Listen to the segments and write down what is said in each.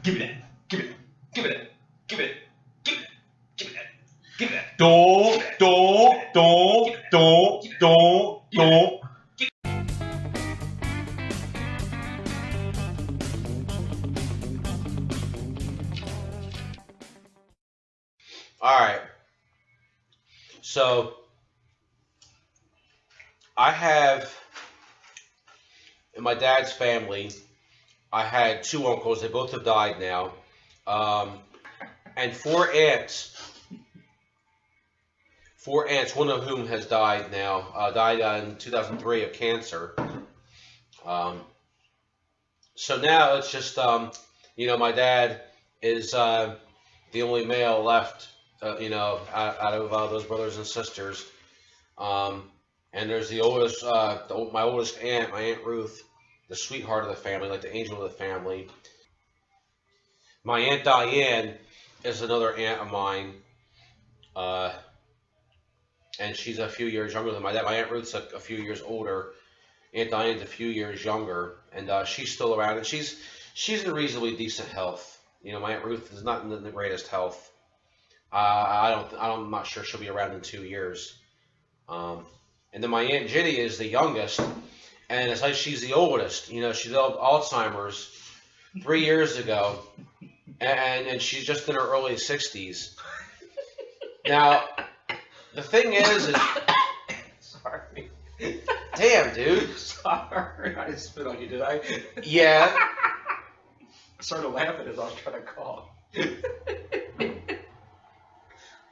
Give me that. Give me that. Give me that. Give me that. Give me that. Give me that. Give me that. Do. All right. So I have in my dad's family, I had 2 uncles. They both have died now, and 4 aunts. 4 aunts, one of whom has died now. Died in 2003 of cancer. So now it's just, my dad is the only male left, out of those brothers and sisters. And there's the oldest, my oldest aunt, my Aunt Ruth, the sweetheart of the family, like the angel of the family. My Aunt Diane is another aunt of mine. And she's a few years younger than my dad. My Aunt Ruth's a few years older. Aunt Diane's a few years younger, and she's still around, and she's in reasonably decent health. My Aunt Ruth is not in the greatest health. I'm not sure she'll be around in 2 years. And then my Aunt Ginny is the youngest, and it's like she's the oldest. She developed Alzheimer's 3 years ago, and she's just in her early 60s. Now, the thing is Sorry. Damn, dude. Sorry. I just spit on you, did I? Yeah. I started laughing as I was trying to cough.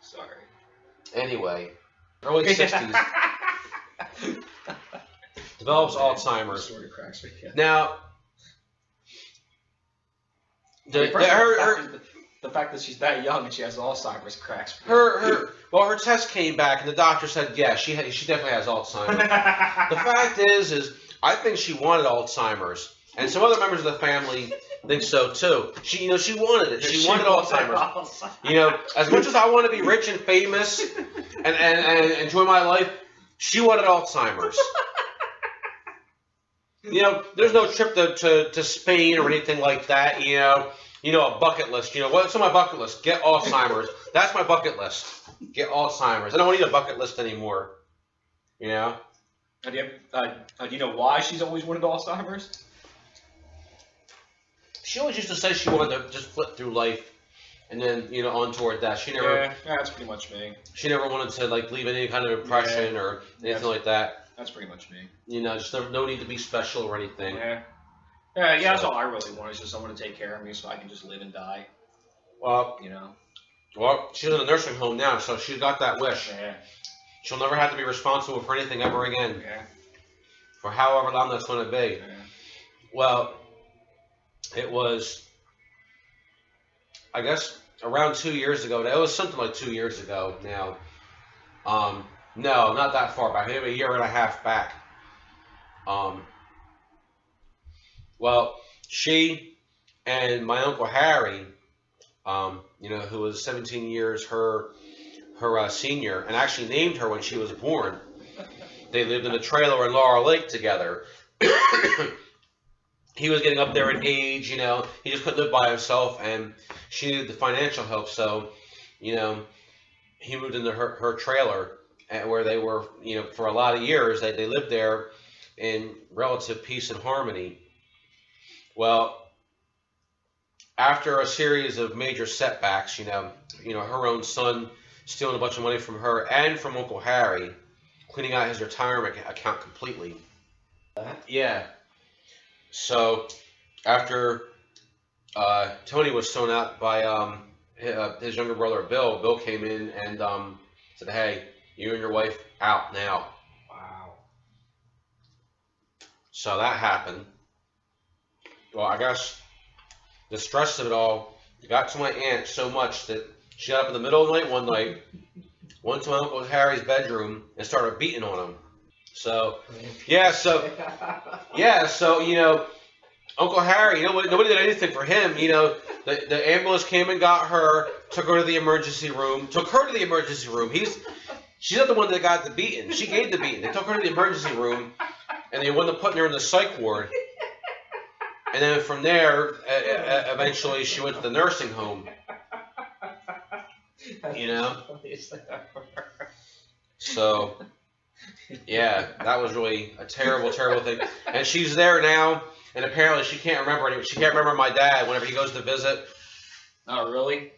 Sorry. Anyway, early 60s. Develops Alzheimer's. Sort of cracks me. Yeah. Now, the fact that she's that young and she has Alzheimer's cracks me. Her test came back and the doctor said, yeah, she definitely has Alzheimer's. The fact is I think she wanted Alzheimer's, and some other members of the family think so too. She wanted it. She wanted Alzheimer's. As much as I want to be rich and famous and enjoy my life, she wanted Alzheimer's. There's no trip to Spain or anything like that. A bucket list. What's on my bucket list? Get Alzheimer's. That's my bucket list. Get Alzheimer's. I don't need a bucket list anymore. Do you know why she's always wanted Alzheimer's? She always used to say she wanted to just flip through life and then, on toward that. She never. Yeah, that's pretty much me. She never wanted to leave any kind of impression or anything like that. That's pretty much me. Just no need to be special or anything. Yeah. Yeah, that's all I really want is just someone to take care of me so I can just live and die. Well, Well, she's in a nursing home now, so she's got that wish. Yeah. She'll never have to be responsible for anything ever again. Yeah. For however long that's going to be. Yeah. Well, it was, I guess, around 2 years ago. It was something like 2 years ago now. No, not that far back. Maybe a year and a half back. Well, she and my Uncle Harry, who was 17 years her senior, and actually named her when she was born. They lived in a trailer in Laurel Lake together. He was getting up there in age, he just couldn't live by himself, and she needed the financial help, so, he moved into her trailer, where they were, for a lot of years, they lived there in relative peace and harmony. Well, after a series of major setbacks, her own son stealing a bunch of money from her and from Uncle Harry, cleaning out his retirement account completely. Yeah. So, after Tony was thrown out by his younger brother Bill came in and said, "Hey, you and your wife out now." Wow. So that happened. Well, I guess the stress of it all got to my aunt so much that she got up in the middle of the night one night, went to my Uncle Harry's bedroom, and started beating on him. So, Uncle Harry, nobody did anything for him. The ambulance came and got her, took her to the emergency room. She's not the one that got the beating. She gave the beating. They took her to the emergency room, and they wound up putting her in the psych ward. And then from there, eventually she went to the nursing home. You know? So, yeah, that was really a terrible, terrible thing. And she's there now, and apparently she can't remember anything. She can't remember my dad whenever he goes to visit. Oh, really?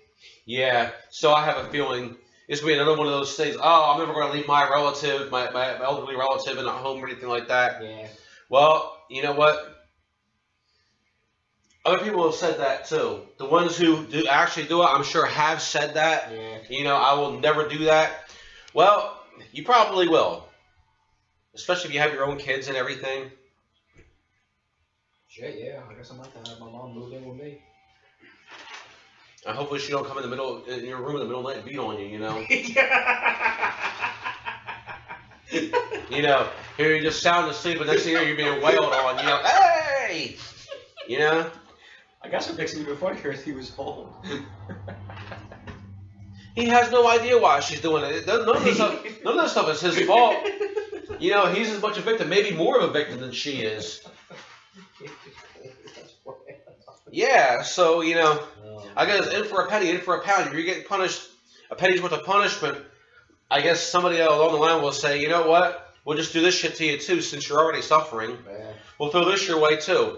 Yeah, so I have a feeling it's going to be another one of those things. Oh, I'm never going to leave my relative, my elderly relative in a home or anything like that. Yeah. Well, you know what? Other people have said that too. The ones who do actually do it, I'm sure, have said that. Yeah. You know, I will never do that. Well, you probably will. Especially if you have your own kids and everything. Shit, yeah. I guess I'm about to have my mom move in with me. And hopefully she don't come in your room in the middle of the night and beat on you, you know. You know, here you're just sound asleep, and next thing you're being wailed on, you know, hey! You know? I guess what makes it even funnier is he was home. He has no idea why she's doing it. None of this stuff is his fault. You know, he's as much a victim, maybe more of a victim than she is. Yeah, so, you know, I guess in for a penny, in for a pound. If you're getting punished, a penny's worth of punishment, I guess somebody along the line will say, you know what, we'll just do this shit to you too since you're already suffering. We'll throw this your way too.